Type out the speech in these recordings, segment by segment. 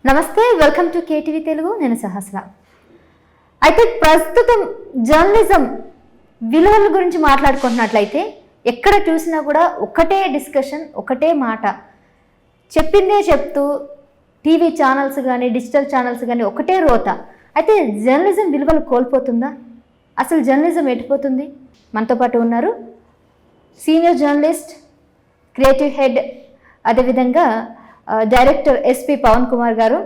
నమస్తే, welcome to KTV Telugu. నేను సహస్ర. అయితే ప్రస్తుతం జర్నలిజం విలువల గురించి మాట్లాడుకుంటున్నట్లయితే ఎక్కడ చూసినా కూడా ఒకటే డిస్కషన్, ఒకటే మాట, చెప్పిందే చెప్తూ టీవీ ఛానల్స్ కానీ డిజిటల్ ఛానల్స్ కానీ ఒకటే రోత. అయితే జర్నలిజం విలువలు కోల్పోతుందా? అసలు జర్నలిజం ఎటుపోతుంది? మనతో పాటు ఉన్నారు సీనియర్ జర్నలిస్ట్, క్రియేటివ్ హెడ్, అదేవిధంగా డైరెక్టర్ ఎస్పి పవన్ కుమార్ గారు,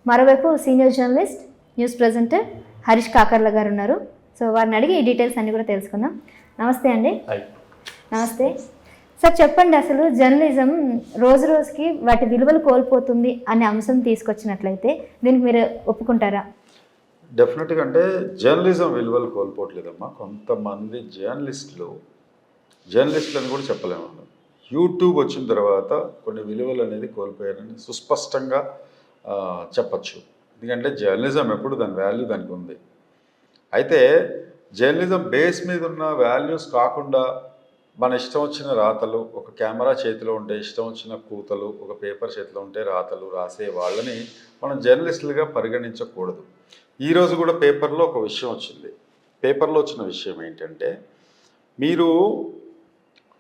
మరోవైపు senior journalist, news presenter Harish Kakarla గారు ఉన్నారు. సో వారిని అడిగి ఈ డీటెయిల్స్ అన్నీ కూడా తెలుసుకుందాం. నమస్తే అండి. నమస్తే సార్. చెప్పండి, అసలు జర్నలిజం రోజు రోజుకి వాటి విలువలు కోల్పోతుంది అనే అంశం తీసుకొచ్చినట్లయితే దీనికి మీరు ఒప్పుకుంటారా? డెఫినెట్గా. అంటే జర్నలిజం విలువలు కోల్పోవట్లేదమ్మా. కొంతమంది జర్నలిస్టులని కూడా చెప్పలేము. యూట్యూబ్ వచ్చిన తర్వాత కొన్ని విలువలు అనేది కోల్పోయారని సుస్పష్టంగా చెప్పచ్చు. ఎందుకంటే జర్నలిజం ఎప్పుడు దాని వాల్యూ దానికి ఉంది. అయితే జర్నలిజం బేస్ మీద ఉన్న వాల్యూస్ కాకుండా మన ఇష్టం వచ్చిన రాతలు, ఒక కెమెరా చేతిలో ఉంటే ఇష్టం వచ్చిన కూతలు, ఒక పేపర్ చేతిలో ఉంటే రాతలు రాసే వాళ్ళని మనం జర్నలిస్టులుగా పరిగణించకూడదు. ఈరోజు కూడా పేపర్లో ఒక విషయం వచ్చింది. పేపర్లో వచ్చిన విషయం ఏంటంటే, మీరు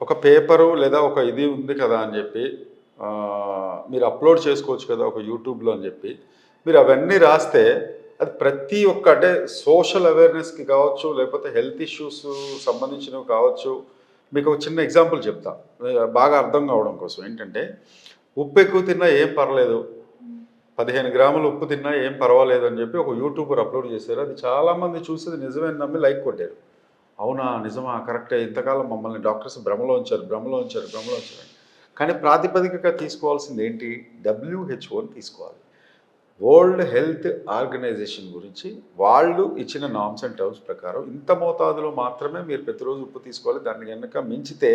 ఒక పేపరు లేదా ఒక ఇది ఉంది కదా అని చెప్పి మీరు అప్లోడ్ చేసుకోవచ్చు కదా ఒక యూట్యూబ్లో అని చెప్పి మీరు అవన్నీ రాస్తే అది ప్రతి ఒక్క, అంటే సోషల్ అవేర్నెస్కి కావచ్చు, లేకపోతే హెల్త్ ఇష్యూస్ సంబంధించినవి కావచ్చు. మీకు ఒక చిన్న ఎగ్జాంపుల్ చెప్తా బాగా అర్థం కావడం కోసం. ఏంటంటే, ఉప్పు ఎక్కువ తిన్నా ఏం పర్లేదు, 15 గ్రాములు ఉప్పు తిన్నా ఏం పర్వాలేదు అని చెప్పి ఒక యూట్యూబర్ అప్లోడ్ చేశారు. అది చాలామంది చూసేది నిజమే నమ్మి లైక్ కొట్టారు. అవునా, నిజమా, కరెక్టే, ఇంతకాలం మమ్మల్ని డాక్టర్స్ భ్రమలో ఉంచారు. కానీ ప్రాతిపదికగా తీసుకోవాల్సింది ఏంటి? WHO తీసుకోవాలి. వరల్డ్ హెల్త్ ఆర్గనైజేషన్ గురించి వాళ్ళు ఇచ్చిన నార్మ్స్ అండ్ టర్మ్స్ ప్రకారం ఇంత మోతాదులో మాత్రమే మీరు ప్రతిరోజు ఉప్పు తీసుకోవాలి. దాన్ని కనుక మించితే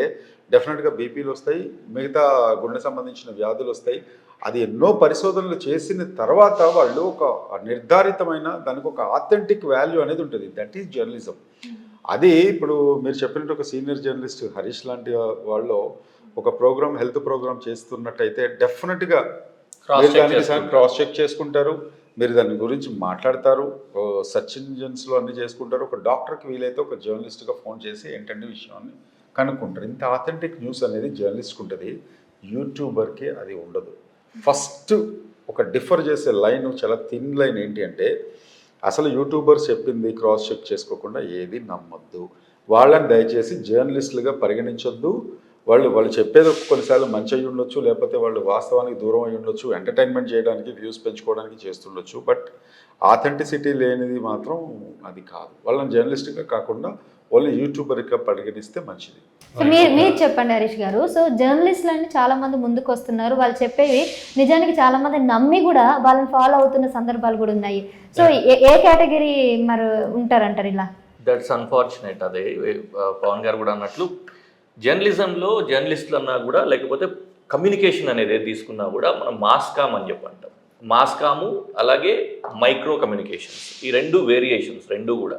డెఫినెట్గా బీపీలు వస్తాయి, మిగతా గుండె సంబంధించిన వ్యాధులు వస్తాయి. అది ఎన్నో పరిశోధనలు చేసిన తర్వాత వాళ్ళు ఒక నిర్ధారితమైన దానికి ఒక ఆథెంటిక్ వాల్యూ అనేది ఉంటుంది. That is journalism. అది ఇప్పుడు మీరు చెప్పినట్టు ఒక సీనియర్ జర్నలిస్ట్ హరీష్ లాంటి వాళ్ళు ఒక ప్రోగ్రామ్, హెల్త్ ప్రోగ్రామ్ చేస్తున్నట్టయితే డెఫినెట్గా మీరు దానికి క్రాస్ చెక్ చేసుకుంటారు, మీరు దాని గురించి మాట్లాడతారు, సెర్చ్ ఇంజిన్స్లో అన్నీ చేసుకుంటారు. ఒక డాక్టర్కి వీలైతే ఒక జర్నలిస్ట్గా ఫోన్ చేసి ఏంటంటే విషయాన్ని కనుక్కుంటారు. ఇంత ఆథెంటిక్ న్యూస్ అనేది జర్నలిస్ట్కి ఉంటుంది, యూట్యూబర్కి అది ఉండదు. ఫస్ట్ ఒక డిఫర్ చేసే లైన్, చాలా థిన్ లైన్ ఏంటి అంటే, అసలు యూట్యూబర్స్ చెప్పింది క్రాస్ చెక్ చేసుకోకుండా ఏది నమ్మొద్దు. వాళ్ళని దయచేసి జర్నలిస్టులుగా పరిగణించొద్దు. వాళ్ళు చెప్పేది కొన్నిసార్లు మంచి అయ్యి ఉండొచ్చు, లేకపోతే వాళ్ళు వాస్తవానికి దూరం అయ్యి ఉండొచ్చు, ఎంటర్టైన్మెంట్ చేయడానికి, వ్యూస్ పెంచుకోవడానికి చేస్తుండొచ్చు. బట్ ఆథెంటిసిటీ లేనిది మాత్రం అది కాదు. వాళ్ళని జర్నలిస్ట్గా కాకుండా వాళ్ళు యూట్యూబర్గా పరిగణిస్తే మంచిది. సో మీరు చెప్పండి హరీష్ గారు. సో జర్నలిస్టులు అని చాలా మంది ముందుకు వస్తున్నారు, వాళ్ళు చెప్పేవి నిజానికి చాలా మంది నమ్మి కూడా వాళ్ళని ఫాలో అవుతున్న సందర్భాలు కూడా ఉన్నాయి. సో ఏ కేటగిరీ మరి ఉంటారంటారు ఇలా? That's unfortunate. అదే పవన్ గారు కూడా అన్నట్లు, జర్నలిజంలో జర్నలిస్టులు అన్నా కూడా, లేకపోతే కమ్యూనికేషన్ అనేది తీసుకున్నా కూడా మనం మాస్కామ్ అని చెప్పి అంటాం. మాస్కాము అలాగే మైక్రో కమ్యూనికేషన్స్, ఈ రెండు వేరియేషన్స్, రెండు కూడా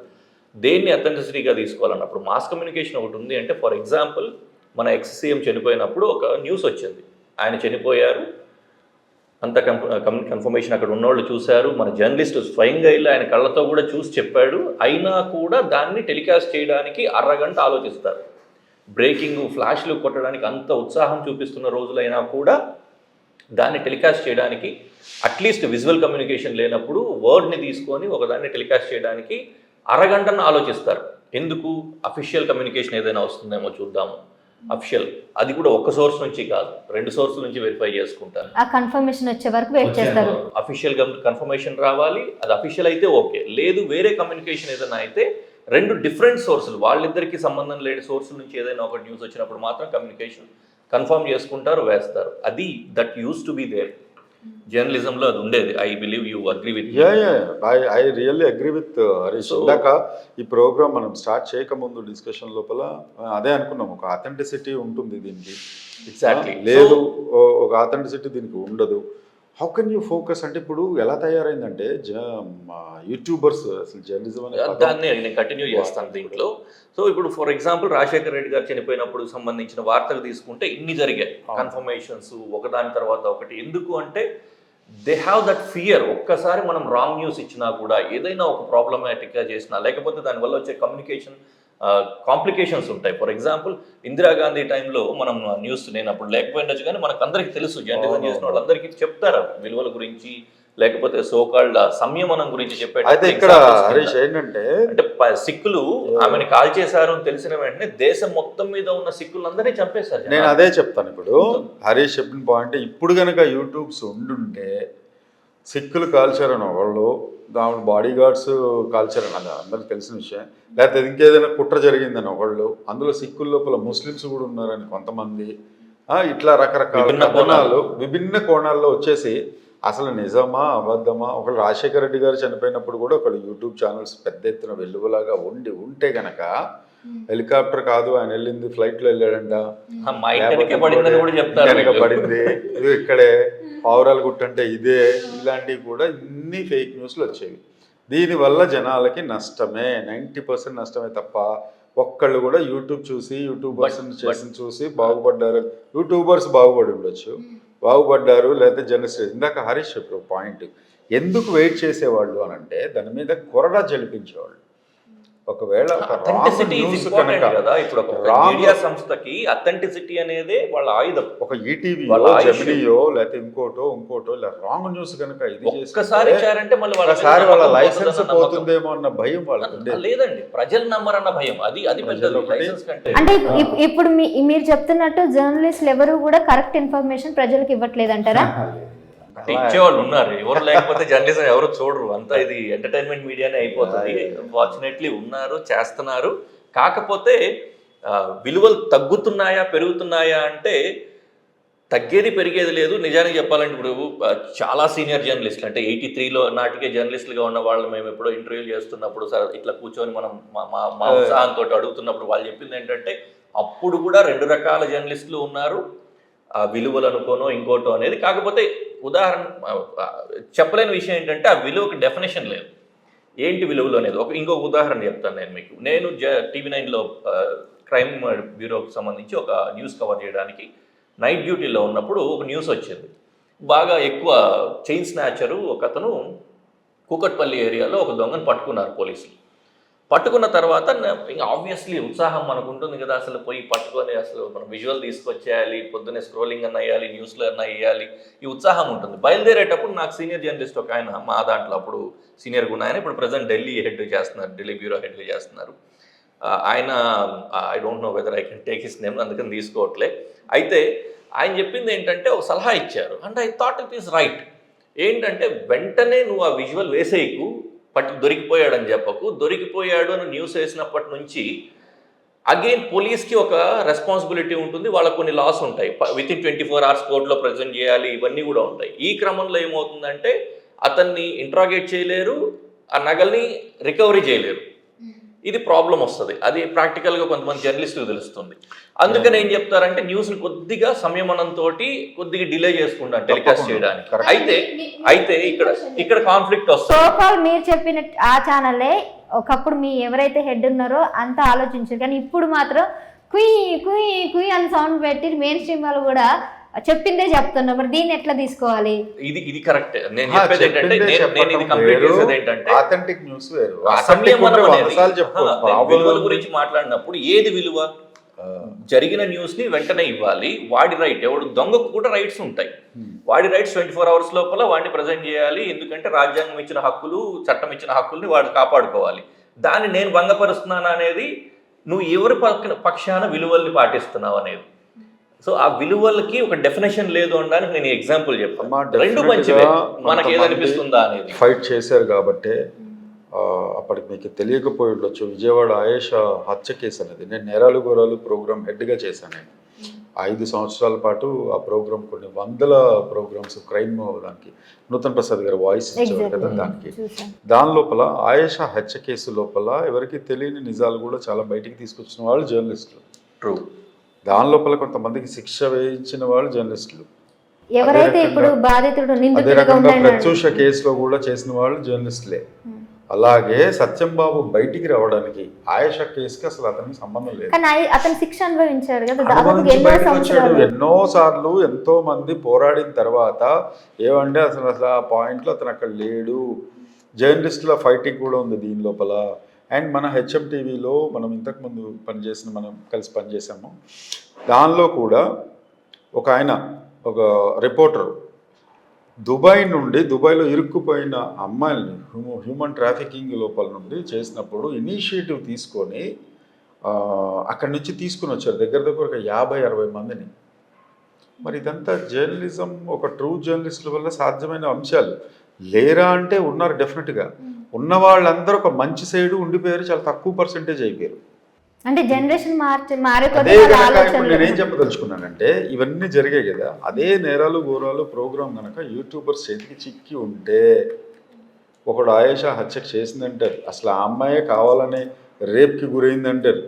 దేన్ని అథెంటిసిటీగా తీసుకోవాలన్నప్పుడు మాస్ కమ్యూనికేషన్ ఒకటి ఉంది. అంటే ఫర్ ఎగ్జాంపుల్, మన ఎక్స్-సీఎం చనిపోయినప్పుడు ఒక న్యూస్ వచ్చింది, ఆయన చనిపోయారు, అంత కన్ఫర్మేషన్ అక్కడ ఉన్నవాళ్ళు చూశారు, మన జర్నలిస్ట్ స్వయంగా వెళ్ళి ఆయన కళ్ళతో కూడా చూసి చెప్పాడు. అయినా కూడా దాన్ని టెలికాస్ట్ చేయడానికి అరగంట ఆలోచిస్తారు. బ్రేకింగ్, ఫ్లాష్లు కొట్టడానికి అంత ఉత్సాహం చూపిస్తున్న రోజులైనా కూడా దాన్ని టెలికాస్ట్ చేయడానికి అట్లీస్ట్ విజువల్ కమ్యూనికేషన్ లేనప్పుడు వర్డ్ని తీసుకొని ఒకదాన్ని టెలికాస్ట్ చేయడానికి అరగంటను ఆలోచిస్తారు. ఎందుకు? అఫీషియల్ కమ్యూనికేషన్ ఏదైనా వస్తుందేమో చూద్దాము. అఫీషియల్, అది కూడా ఒక్క సోర్స్ నుంచి కాదు, 2 సోర్సుల నుంచి వెరిఫై చేసుకుంటారు. ఆ కన్ఫర్మేషన్ వచ్చే వరకు వెయిట్ చేస్తారు. అఫీషియల్ కన్ఫర్మేషన్ రావాలి, అది అఫీషియల్ అయితే ఓకే. లేదు వేరే కమ్యూనికేషన్ ఏదైనా అయితే 2 డిఫరెంట్ సోర్సులు, వాళ్ళిద్దరికి సంబంధం లేని సోర్సుల నుంచి ఏదైనా ఒక న్యూస్ వచ్చినప్పుడు మాత్రం కమ్యూనికేషన్ కన్ఫర్మ్ చేసుకుంటారు, వేస్తారు. అది that used to be there. జర్నలిజంలో అది ఉండేది. I believe you agree with. I really agree with Harish. ఇందాక ఈ ప్రోగ్రామ్ మనం స్టార్ట్ చేయకముందు డిస్కషన్ లోపల అదే అనుకున్నాం, ఒక ఆథెంటిసిటీ ఉంటుంది దీనికి. ఎగ్జాక్ట్లీ. లేదు, ఒక ఆథెంటిసిటీ దీనికి ఉండదు. హౌ కెన్ యూ ఫోకస్ అంటే ఇప్పుడు ఎలా తయారైందంటే యూట్యూబర్స్ అసలు జర్నలిజం అనే దాన్ని నేను కంటిన్యూ చేస్తాను దీంట్లో. సో ఇప్పుడు ఫర్ ఎగ్జాంపుల్ రాజశేఖర రెడ్డి గారు చనిపోయినప్పుడు సంబంధించిన వార్తలు తీసుకుంటే ఇన్ని జరిగాయి, కన్ఫర్మేషన్స్ ఒకదాని తర్వాత ఒకటి. ఎందుకు అంటే దే హ్యావ్ దట్ ఫియర్. ఒక్కసారి మనం రాంగ్ న్యూస్ ఇచ్చినా కూడా, ఏదైనా ఒక ప్రాబ్లమాటిక్గా చేసినా, లేకపోతే దానివల్ల వచ్చే కమ్యూనికేషన్ కాంప్లికేషన్స్ ఉంటాయి. ఫర్ ఎగ్జాంపుల్ ఇందిరాగాంధీ టైంలో మనం న్యూస్, నేను అప్పుడు లేకపోయినచ్చు కానీ మనకు అందరికీ తెలుసు, జర్నలిజం చేసిన వాళ్ళందరికీ చెప్తారు విలువల గురించి, లేకపోతే సోకాల్డ్ సంయమనం గురించి చెప్పే. అయితే ఇక్కడ హరీష్ ఏంటంటే, అంటే సిక్కులు ఆమెను కాల్ చేశారు అని తెలిసిన వెంటనే దేశం మొత్తం మీద ఉన్న సిక్కులందరినీ చంపేశారు. నేను అదే చెప్తాను. ఇప్పుడు హరీష్ చెప్పిన పాయింట్, ఇప్పుడు కనుక యూట్యూబ్స్ ఉండుంటే సిక్కులు కాల్చారని ఒకళ్ళు, దాని బాడీ గార్డ్స్ కాల్చారని అది అందరికి తెలిసిన విషయం, లేకపోతే ఇంకేదైనా కుట్ర జరిగిందని ఒకళ్ళు, అందులో సిక్కుల లోపల ముస్లిమ్స్ కూడా ఉన్నారని కొంతమంది, ఇట్లా రకరకాల కోణాలు, విభిన్న కోణాల్లో వచ్చేసి అసలు నిజమా అబద్ధమా. ఒకళ్ళు రాజశేఖర రెడ్డి గారు చనిపోయినప్పుడు కూడా ఒకళ్ళు యూట్యూబ్ ఛానల్స్ పెద్ద ఎత్తున వెలుగులాగా ఉంటే గనక, హెలికాప్టర్ కాదు ఆయన వెళ్ళింది ఫ్లైట్లో వెళ్ళాడంట, పడింది ఇది ఇక్కడే పావురాలు గుట్టంటే ఇదే, ఇలాంటివి కూడా ఇన్ని ఫేక్ న్యూస్లు వచ్చేవి. దీనివల్ల జనాలకి నష్టమే, 90% నష్టమే తప్ప ఒక్కళ్ళు కూడా యూట్యూబ్ చూసి యూట్యూబర్స్ చేసి చూసి బాగుపడ్డారు. యూట్యూబర్స్ బాగుపడి ఉండొచ్చు, బాగుపడ్డారు, లేకపోతే జర్నలిస్ట్. ఇందాక హరీష్ చెప్పారు పాయింట్, ఎందుకు వెయిట్ చేసేవాళ్ళు అని అంటే దాని మీద కొరడా జలిపించేవాళ్ళు. ఒకవేళ మీడియా సంస్థకి అథెంటిసిటీ అనేది వాళ్ళ ఆయుధం. ఒక ఈటీవీ జెమినియో లేకపోతే ఇంకోటో ఇలా రాంగ్ న్యూస్ కనుక ఇది ఒక్కసారి ఇచ్చారంటే మళ్ళీ వాళ్ళ లైసెన్స్ పోతుందేమో అన్న భయం వాళ్ళకి లేదండి, ప్రజలు నమ్మరన్న భయం. అది లైసెన్స్ కంటే. అంటే ఇప్పుడు మీరు చెప్తున్నట్టు జర్నలిస్టులు ఎవరు కూడా కరెక్ట్ ఇన్ఫర్మేషన్ ప్రజలకు ఇవ్వట్లేదంటారా? ఇచ్చేవాళ్ళు ఉన్నారు, ఎవరు లేకపోతే జర్నలిజం ఎవరు చూడరు, అంతా ఇది ఎంటర్టైన్మెంట్ మీడియానే అయిపోతుంది. ఫార్చునేట్లీ ఉన్నారు, చేస్తున్నారు. కాకపోతే విలువలు తగ్గుతున్నాయా పెరుగుతున్నాయా అంటే తగ్గేది పెరిగేది లేదు. నిజానికి చెప్పాలంటే ఇప్పుడు చాలా సీనియర్ జర్నలిస్టులు, అంటే 83లో నాటికే జర్నలిస్టులుగా ఉన్న వాళ్ళు మేము ఎప్పుడో ఇంటర్వ్యూ చేస్తున్నప్పుడు సార్ ఇట్లా కూర్చొని మనం మా ఉత్సాహంతో అడుగుతున్నప్పుడు వాళ్ళు చెప్పింది ఏంటంటే, అప్పుడు కూడా 2 రకాల జర్నలిస్టులు ఉన్నారు, ఆ విలువలు అనుకోనో ఇంకోటో అనేది. కాకపోతే ఉదాహరణ చెప్పలేని విషయం ఏంటంటే, ఆ విలువకి డెఫినేషన్ లేదు. ఏంటి విలువలు అనేది ఇంకొక ఉదాహరణ చెప్తాను నేను మీకు. నేను TV9లో క్రైమ్ బ్యూరోకి సంబంధించి ఒక న్యూస్ కవర్ చేయడానికి నైట్ డ్యూటీలో ఉన్నప్పుడు ఒక న్యూస్ వచ్చింది. బాగా ఎక్కువ చైన్ స్నాచరు ఒకతను కూకట్పల్లి ఏరియాలో ఒక దొంగను పట్టుకున్నారు పోలీసులు. పట్టుకున్న తర్వాత ఇంకా ఆబ్వియస్లీ ఉత్సాహం మనకు ఉంటుంది కదా, అసలు పోయి పట్టుకొని అసలు మనం విజువల్ తీసుకొచ్చేయాలి, పొద్దున్నే స్క్రోలింగ్ అన్న వేయాలి, న్యూస్లో అన్న వేయాలి, ఈ ఉత్సాహం ఉంటుంది. బయలుదేరేటప్పుడు నాకు సీనియర్ జర్నలిస్ట్ ఒక ఆయన, మా దాంట్లో అప్పుడు సీనియర్గా ఉన్న ఆయన, ఇప్పుడు ప్రజెంట్ ఢిల్లీ హెడ్ చేస్తున్నారు, ఢిల్లీ బ్యూరో హెడ్ చేస్తున్నారు ఆయన. I don't know whether I can take his name, అందుకని తీసుకోవట్లే. అయితే ఆయన చెప్పింది ఏంటంటే, ఒక సలహా ఇచ్చారు, and I thought it is right. ఏంటంటే, వెంటనే నువ్వు ఆ విజువల్ వేసేయకు, దొరికిపోయాడని చెప్పకు. దొరికిపోయాడు అని న్యూస్ వేసినప్పటి నుంచి అగైన్ పోలీస్కి ఒక రెస్పాన్సిబిలిటీ ఉంటుంది, వాళ్ళకు కొన్ని లాస్ ఉంటాయి. వితిన్ 24 hours కోర్టులో ప్రజెంట్ చేయాలి, ఇవన్నీ కూడా ఉంటాయి. ఈ క్రమంలో ఏమవుతుందంటే, అతన్ని ఇంట్రాగేట్ చేయలేరు, ఆ నగల్ని రికవరీ చేయలేరు. ఇది ప్రాబ్లం వస్తుంది. అది ప్రాక్టికల్గా కొంతమంది జర్నలిస్టులకు తెలుస్తుంది. అందుకని ఏం చెప్తారంటే, న్యూస్ని కొద్దిగా సంయమనంతో కొద్దిగా డిలే చేసుకుంటారు టెలికాస్ట్ చేయడానికి. అయితే ఇక్కడ కాన్ఫ్లిక్ట్ వస్తుంది. మీరు చెప్పిన ఆ ఛానలే ఒకప్పుడు మీ ఎవరైతే హెడ్ ఉన్నారో అంతా ఆలోచించారు, కానీ ఇప్పుడు మాత్రం కుయ్ కుయ్ కుయ్ అని సౌండ్ పెట్టి మెయిన్ స్ట్రీమ్ వాళ్ళు కూడా చెప్పిందే చెప్తున్నారు. మరి దీన్ని ఎట్లా తీసుకోవాలి? ఇది కరెక్ట్. నేను చెప్పేది ఏంటంటే, నేను ఇది కంప్లీట్ చేసేది ఏంటంటే, ఆథెంటిక్ న్యూస్ వేరు. విలువల గురించి మాట్లాడినప్పుడు ఏది విలువ? జరిగిన న్యూస్ ని వెంటనే ఇవ్వాలి, వాడి రైట్. ఎవడు దొంగకు కూడా రైట్స్ ఉంటాయి, వాడి రైట్స్ 24 hours లోపల వాడిని ప్రజెంట్ చేయాలి. ఎందుకంటే రాజ్యాంగం ఇచ్చిన హక్కులు, చట్టం ఇచ్చిన హక్కుల్ని వాడు కాపాడుకోవాలి. దాన్ని నేను భంగపరుస్తున్నాను అనేది, నువ్వు ఎవరి పక్షాన విలువల్ని పాటిస్తున్నావు అనేది. సో ఆ విలువలకి ఒక డెఫినేషన్ లేదు అనడానికి నేను ఎగ్జాంపుల్ చెప్తాను. రెండు మంచివే, మనకి ఏదనిపిస్తుందా అనేది. ఫైట్ చేశారు కాబట్టి అప్పటికి మీకు తెలియకపోయి ఉండొచ్చు, విజయవాడ ఆయేషా హత్య కేసు అనేది నేను నేరాలు ఘోరాలు ప్రోగ్రామ్ హెడ్గా చేశాను. నేను 5 సంవత్సరాల పాటు ఆ ప్రోగ్రామ్, కొన్ని 100 ప్రోగ్రామ్స్ క్రైమ్, దానికి నూతన్ ప్రసాద్ గారు వాయిస్ ఇచ్చారు కదా దానికి. దాని లోపల ఆయేషా హత్య కేసు లోపల ఎవరికి తెలియని నిజాలు కూడా చాలా బయటికి తీసుకొచ్చిన వాళ్ళు జర్నలిస్టులు. ట్రూ. దాని లోపల కొంతమందికి శిక్ష వేయించిన వాళ్ళు జర్నలిస్టులు. ఎవరైతే ఇప్పుడు బాధితుడు అదే రకంగా ప్రత్యూష కేసులో కూడా చేసిన వాళ్ళు జర్నలిస్టులే. అలాగే సత్యం బాబు బయటికి రావడానికి ఆయేషా కేసుకి అసలు అతనికి సంబంధం లేదు. కానీ అతను శిక్ష అనుభవించాడు కదా దాదాపు అనుభవించి ఎన్నో బయటకు వచ్చాడు. సంవత్సరాలు. ఎన్నో సార్లు ఎంతో మంది పోరాడిన తర్వాత ఏమంటే అసలు ఆ పాయింట్లో అతను అక్కడ లేడు. జర్నలిస్టుల ఫైటింగ్ కూడా ఉంది దీని లోపల. అండ్ మన హెచ్ఎం టీవీలో మనం ఇంతకుముందు మనం కలిసి పనిచేసాము. దానిలో కూడా ఒక ఒక రిపోర్టర్ దుబాయ్లో ఇరుక్కుపోయిన అమ్మాయిల్ని హ్యూమన్ ట్రాఫికింగ్ లోపల నుండి చేసినప్పుడు ఇనిషియేటివ్ తీసుకొని అక్కడి నుంచి తీసుకుని వచ్చారు దగ్గర ఒక 50-60 మందిని. మరి ఇదంతా జర్నలిజం, ఒక ట్రూ జర్నలిస్టుల వల్ల సాధ్యమైన అంశాలు. లేరా అంటే ఉన్నారు డెఫినెట్గా. ఉన్న వాళ్ళందరూ ఒక మంచి సైడ్ ఉండిపోయారు, చాలా తక్కువ పర్సెంటేజ్ అయిపోయారు. అంటే జనరేషన్ మారే అదే కనుక ఇప్పుడు నేనేం చెప్పదలుచుకున్నానంటే ఇవన్నీ జరిగాయి కదా, అదే నేరాలు ఘోరాలు ప్రోగ్రామ్ కనుక యూట్యూబర్స్ చేతికి చిక్కి ఉంటే ఒకడు ఆయేషా హత్య చేసిందంటారు, అసలు ఆ అమ్మాయే కావాలనే రేప్కి గురైందంటారు,